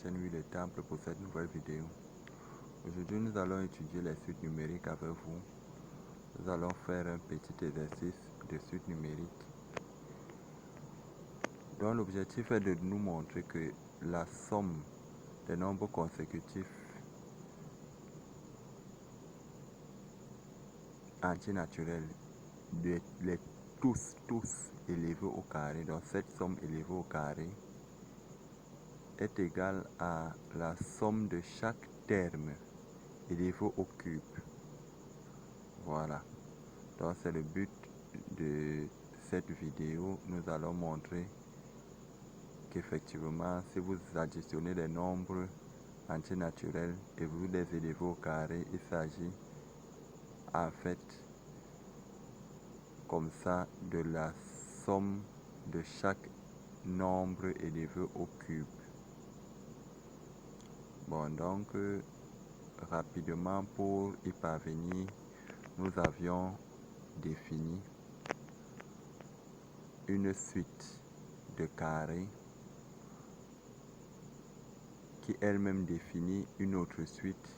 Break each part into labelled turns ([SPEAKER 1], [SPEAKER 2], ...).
[SPEAKER 1] chaîne Oui le Temple pour cette nouvelle vidéo. Aujourd'hui nous allons étudier les suites numériques avec vous. Nous allons faire un petit exercice de suite numérique. Donc l'objectif est de nous montrer que la somme des nombres consécutifs entiers naturels, les tous élevés au carré, donc cette somme élevée au carré est égale à la somme de chaque terme élevé au cube. Voilà, donc c'est le but de cette vidéo. Nous allons montrer qu'effectivement si vous additionnez les nombres entiers naturels et vous les élevez au carré, il s'agit en fait comme ça de la somme de chaque nombre élevé au cube. Bon, donc rapidement pour y parvenir, nous avions défini une suite de carrés qui elle-même définit une autre suite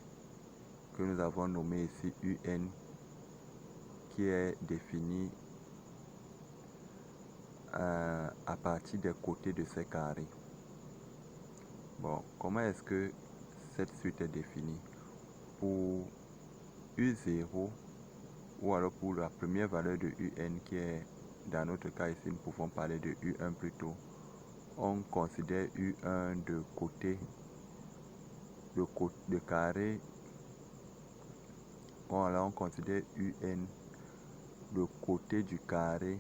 [SPEAKER 1] que nous avons nommée ici UN, qui est définie à partir des côtés de ces carrés. Bon, comment est-ce que cette suite est définie? Pour U0, ou alors pour la première valeur de UN, qui est, dans notre cas ici, nous pouvons parler de U1 plutôt, on considère U1 de côté, de carré. Bon, alors on considère UN le côté du carré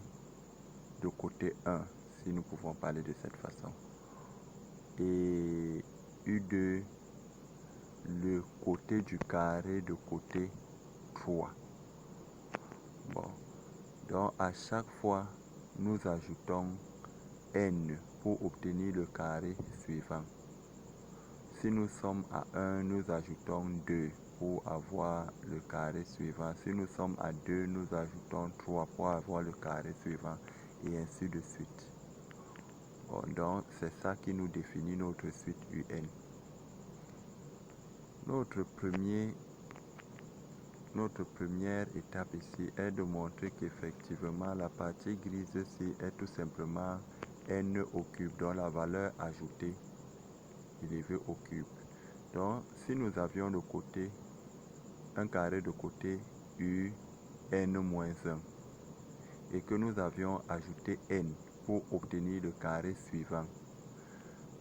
[SPEAKER 1] de côté 1, si nous pouvons parler de cette façon. Et U2 le côté du carré de côté 3. Bon, donc à chaque fois nous ajoutons n pour obtenir le carré suivant. Si nous sommes à 1, nous ajoutons 2 pour avoir le carré suivant. Si nous sommes à 2, nous ajoutons 3 pour avoir le carré suivant, et ainsi de suite. Bon, donc c'est ça qui nous définit notre suite UN. Notre première étape ici est de montrer qu'effectivement la partie grise-ci est tout simplement n au cube, donc la valeur ajoutée élevée au cube. Donc si nous avions le côté, un carré de côté UN-1 et que nous avions ajouté n pour obtenir le carré suivant,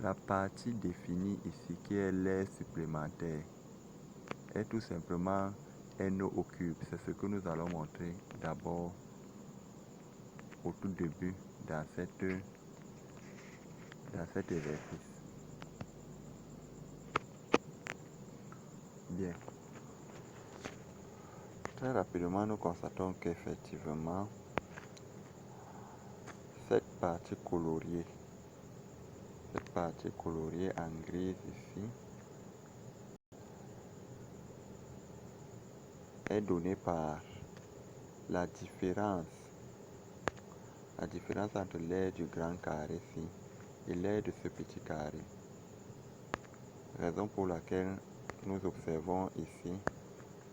[SPEAKER 1] la partie définie ici qui est l'aire supplémentaire est tout simplement n au cube. C'est ce que nous allons montrer d'abord au tout début dans cet exercice. Bien. Très rapidement, nous constatons qu'effectivement, cette partie coloriée en grise ici, est donnée par la différence entre l'aire du grand carré ici et l'aire de ce petit carré. Raison pour laquelle nous observons ici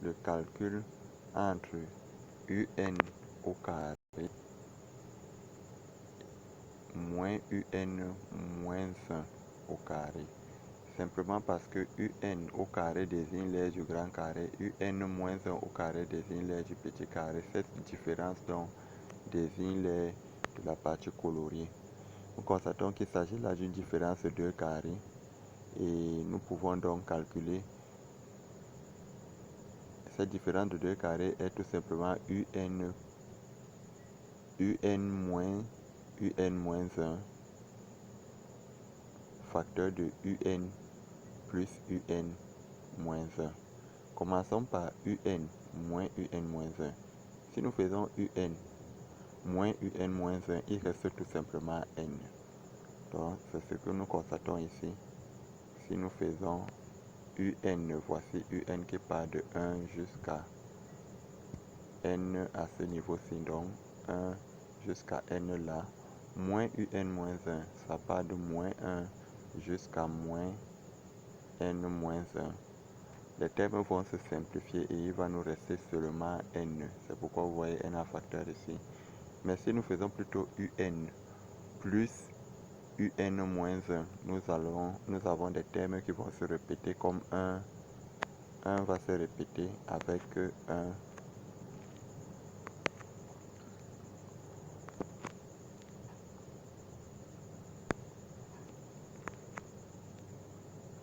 [SPEAKER 1] le calcul entre UN au carré moins UN moins 1 au carré. Simplement parce que UN au carré désigne l'aire du grand carré, UN moins 1 au carré désigne l'aire du petit carré. Cette différence donc désigne l'aire de la partie coloriée. Nous constatons qu'il s'agit là d'une différence de 2 carrés et nous pouvons donc calculer cette différence de 2 carrés est tout simplement UN moins 1 facteur de UN plus UN moins 1. Commençons par UN moins 1. Si nous faisons UN moins 1, il reste tout simplement N. Donc c'est ce que nous constatons ici. Si nous faisons UN, voici UN qui part de 1 jusqu'à N à ce niveau-ci, donc 1 jusqu'à N là. Moins UN moins 1, ça part de moins 1 jusqu'à moins n-1. Les termes vont se simplifier et il va nous rester seulement n. C'est pourquoi vous voyez n en facteur ici. Mais si nous faisons plutôt un plus un-1, nous avons des termes qui vont se répéter comme 1. 1 va se répéter avec 1.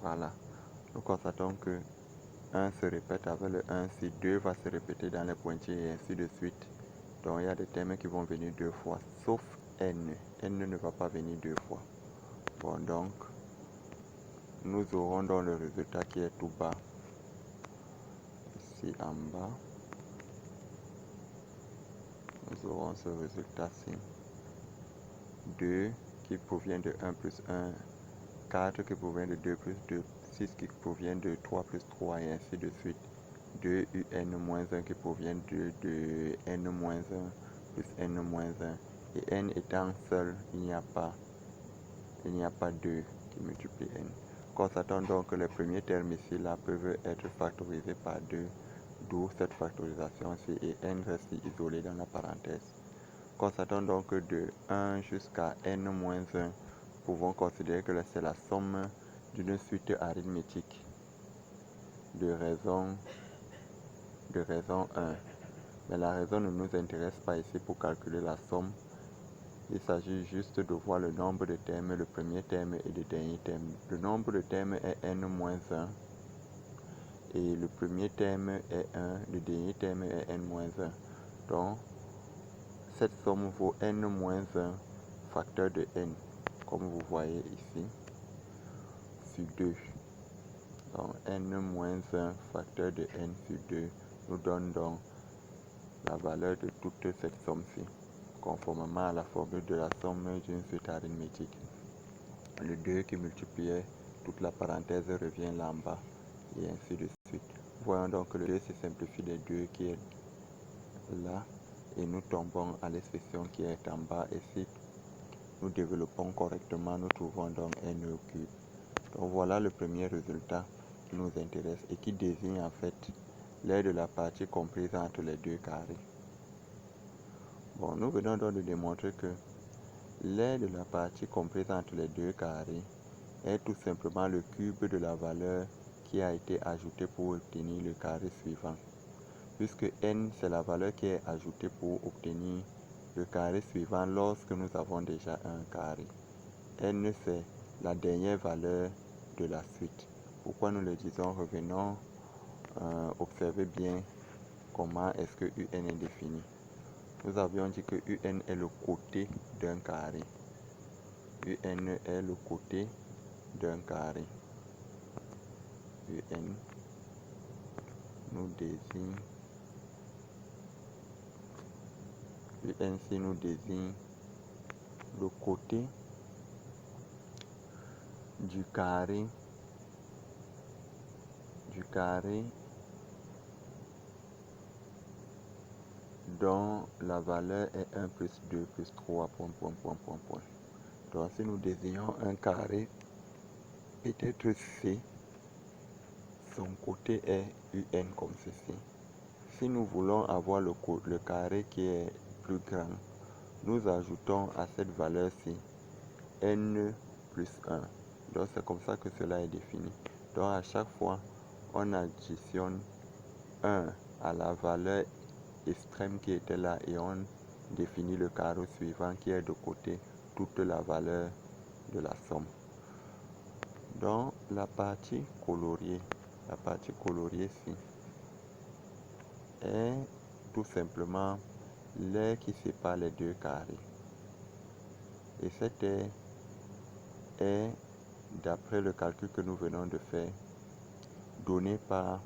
[SPEAKER 1] Voilà. Nous constatons que 1 se répète avec le 1, si 2 va se répéter dans les pointillés et ainsi de suite. Donc il y a des termes qui vont venir 2 fois, sauf n. N ne va pas venir 2 fois. Bon, donc, nous aurons donc le résultat qui est tout bas. Ici en bas, nous aurons ce résultat-ci. 2 qui provient de 1 plus 1, 4 qui provient de 2 plus 2, 6 qui provient de 3 plus 3 et ainsi de suite. 2 un-1 qui provient de n-1 plus n-1. Et n étant seul, il n'y a pas 2 qui multiplie n. Constatons donc que les premiers termes ici là peuvent être factorisés par 2, d'où cette factorisation-ci, et n reste isolé dans la parenthèse. Constatons donc que de 1 jusqu'à n-1, pouvons considérer que c'est la somme d'une suite arithmétique de raison 1. Mais la raison ne nous intéresse pas ici pour calculer la somme. Il s'agit juste de voir le nombre de termes, le premier terme et le dernier terme. Le nombre de termes est n-1 et le premier terme est 1, le dernier terme est n-1. Donc, cette somme vaut n-1 facteur de n, comme vous voyez ici, sur 2. Donc, n-1 facteur de n sur 2 nous donne donc la valeur de toute cette somme-ci, conformément à la formule de la somme d'une suite arithmétique. Le 2 qui multipliait toute la parenthèse revient là en bas, et ainsi de suite. Voyons donc que le 2 se simplifie des 2 qui est là, et nous tombons à l'expression qui est en bas, et si nous développons correctement, nous trouvons donc n au cube. Donc voilà le premier résultat qui nous intéresse et qui désigne en fait l'aire de la partie comprise entre les deux carrés. Bon, nous venons donc de démontrer que l'aire de la partie comprise entre les deux carrés est tout simplement le cube de la valeur qui a été ajoutée pour obtenir le carré suivant. Puisque n c'est la valeur qui est ajoutée pour obtenir le carré suivant lorsque nous avons déjà un carré. N c'est la dernière valeur de la suite. Pourquoi nous le disons? Revenons observer bien comment est-ce que un est défini. Nous avions dit que un est le côté d'un carré. Un est le côté d'un carré. Un nous désigne nous désigne le côté du carré dont la valeur est 1 plus 2 plus 3, Donc si nous désignons un carré, peut-être C, son côté est un comme ceci. Si nous voulons avoir le carré qui est plus grand, nous ajoutons à cette valeur-ci n plus 1. Donc c'est comme ça que cela est défini. Donc à chaque fois, on additionne 1 à la valeur extrême qui était là et on définit le carré suivant qui est de côté toute la valeur de la somme. Donc la partie coloriée ici est tout simplement l'aire qui sépare les deux carrés. Et cette aire est, d'après le calcul que nous venons de faire, donnée par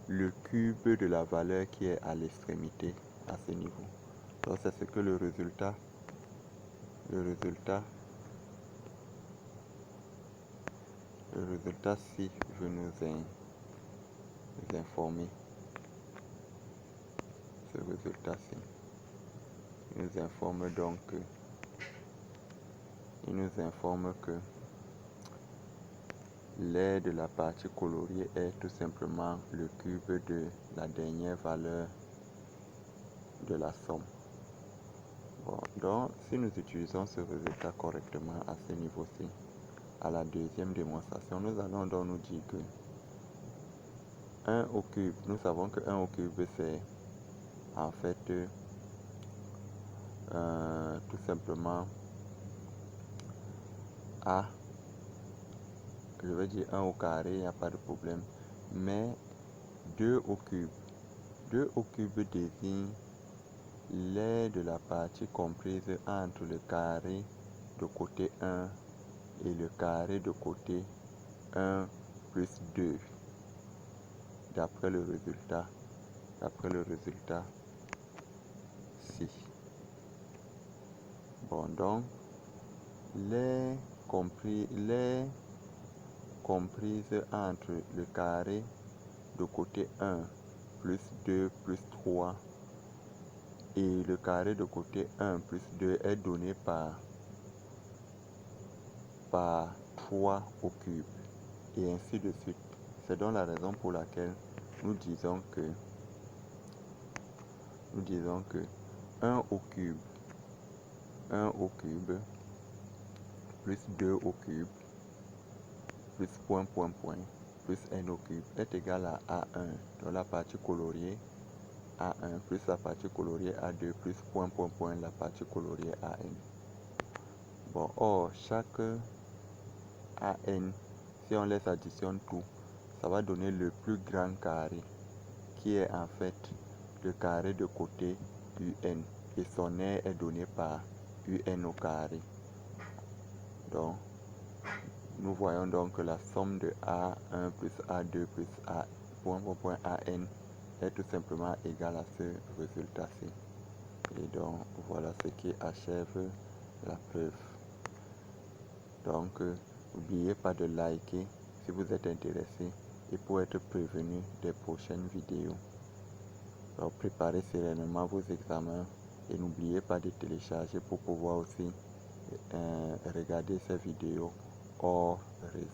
[SPEAKER 1] le cube de la valeur qui est à l'extrémité à ce niveau. Donc c'est ce que le résultat si veut nous informer. Ce résultat-ci nous informe donc que l'aire de la partie coloriée est tout simplement le cube de la dernière valeur de la somme. Bon, donc si nous utilisons ce résultat correctement à ce niveau-ci, à la deuxième démonstration, nous allons donc nous dire que 1 au cube, nous savons que 1 au cube c'est en fait tout simplement A, je vais dire 1 au carré, il n'y a pas de problème, mais 2 au cube désigne l'aire de la partie comprise entre le carré de côté 1 et le carré de côté 1 plus 2, d'après le résultat ci. Bon, donc l'aire comprise entre le carré de côté 1 plus 2 plus 3 et le carré de côté 1 plus 2 est donné par 3 au cube, et ainsi de suite. C'est donc la raison pour laquelle nous disons que 1 au cube plus 2 au cube plus point plus n au cube est égal à A1, donc la partie coloriée A1 plus la partie coloriée A2 plus point la partie coloriée AN. Bon, or chaque AN, si on les additionne tout, ça va donner le plus grand carré, qui est en fait le carré de côté UN, et son aire est donné par UN au carré. Donc nous voyons donc que la somme de A1 plus A2 plus A point AN est tout simplement égale à ce résultat-ci. Et donc voilà ce qui achève la preuve. Donc n'oubliez pas de liker si vous êtes intéressé et pour être prévenu des prochaines vidéos. Alors préparez sereinement vos examens et n'oubliez pas de télécharger pour pouvoir aussi regarder ces vidéos hors réseau.